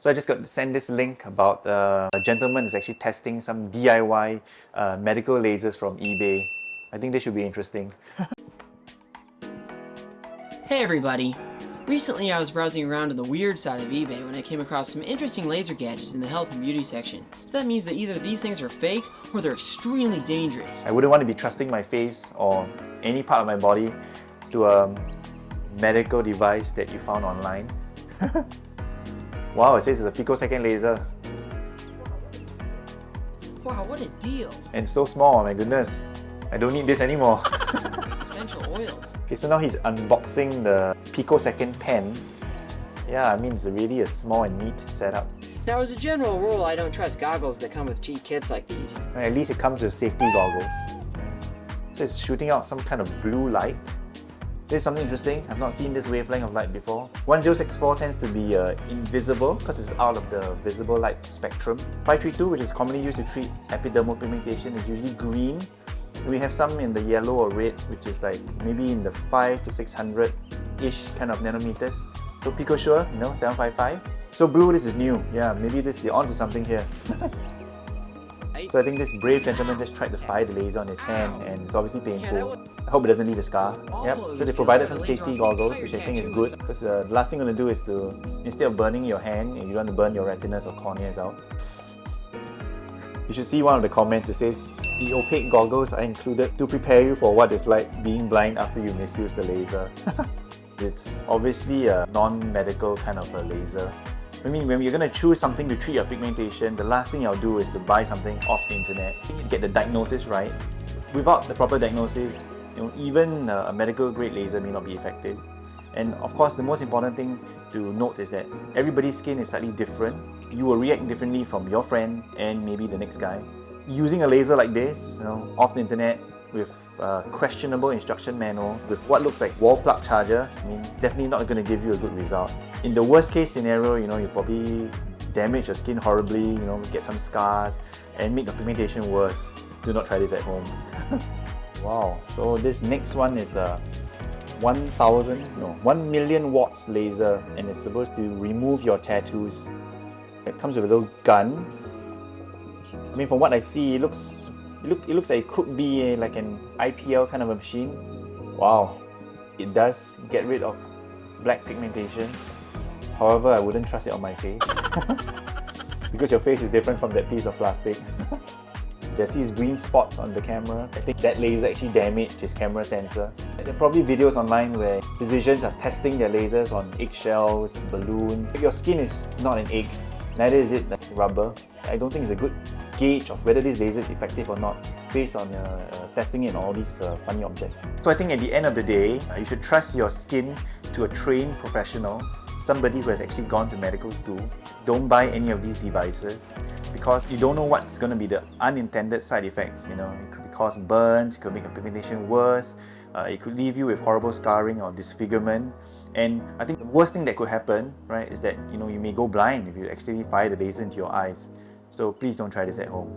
So I just got to send this link about a gentleman is actually testing some DIY medical lasers from eBay. I think this should be interesting. Hey everybody! Recently I was browsing around on the weird side of eBay when I came across some interesting laser gadgets in the health and beauty section. So that means that either these things are fake or they're extremely dangerous. I wouldn't want to be trusting my face or any part of my body to a medical device that you found online. Wow, it says it's a picosecond laser. Wow, what a deal! And it's so small, my goodness. I don't need this anymore. Essential oils. Okay, so now he's unboxing the picosecond pen. Yeah, I mean it's really a small and neat setup. Now as a general rule, I don't trust goggles that come with cheap kits like these. At least it comes with safety goggles. So it's shooting out some kind of blue light. This is something interesting. I've not seen this wavelength of light before. 1064 tends to be invisible because it's out of the visible light spectrum. 532, which is commonly used to treat epidermal pigmentation, is usually green. We have some in the yellow or red, which is like maybe in the 5 to 600-ish kind of nanometers. So Picosure, 755. So blue, this is new. Yeah, maybe they're onto something here. So I think this brave gentleman just tried to fire the laser on his hand and it's obviously painful. I hope it doesn't leave a scar. Yep, so they provided some safety goggles, which I think is good because the last thing you're going to do is to, instead of burning your hand, you don't want to burn your retinas or corneas out. You should see one of the comments that says, the opaque goggles are included to prepare you for what it's like being blind after you misuse the laser. It's obviously a non-medical kind of a laser. I mean, when you're going to choose something to treat your pigmentation, the last thing I'll do is to buy something off the internet. You need to get the diagnosis right. Without the proper diagnosis, even a medical grade laser may not be effective. And of course, the most important thing to note is that everybody's skin is slightly different. You will react differently from your friend and maybe the next guy. Using a laser like this, off the internet, with a questionable instruction manual, with what looks like wall plug charger, I mean, definitely not going to give you a good result. In the worst case scenario, you probably damage your skin horribly, get some scars, and make your pigmentation worse. Do not try this at home. Wow, so this next one is a 1 million watts laser, and it's supposed to remove your tattoos. It comes with a little gun. I mean, from what I see, it looks like it could be like an IPL kind of a machine. Wow, it does get rid of black pigmentation. However, I wouldn't trust it on my face because your face is different from that piece of plastic. There's these green spots on the camera. I think that laser actually damaged his camera sensor. There are probably videos online where physicians are testing their lasers on eggshells, balloons. Your skin is not an egg, neither is it like rubber. I don't think it's a good gauge of whether this laser is effective or not based on testing it on all these funny objects. So I think at the end of the day, you should trust your skin to a trained professional, somebody who has actually gone to medical school. Don't buy any of these devices because you don't know what's going to be the unintended side effects. It could cause burns, it could make your pigmentation worse, it could leave you with horrible scarring or disfigurement. And I think the worst thing that could happen, right, is that you may go blind if you actually fire the laser into your eyes. So please don't try this at home.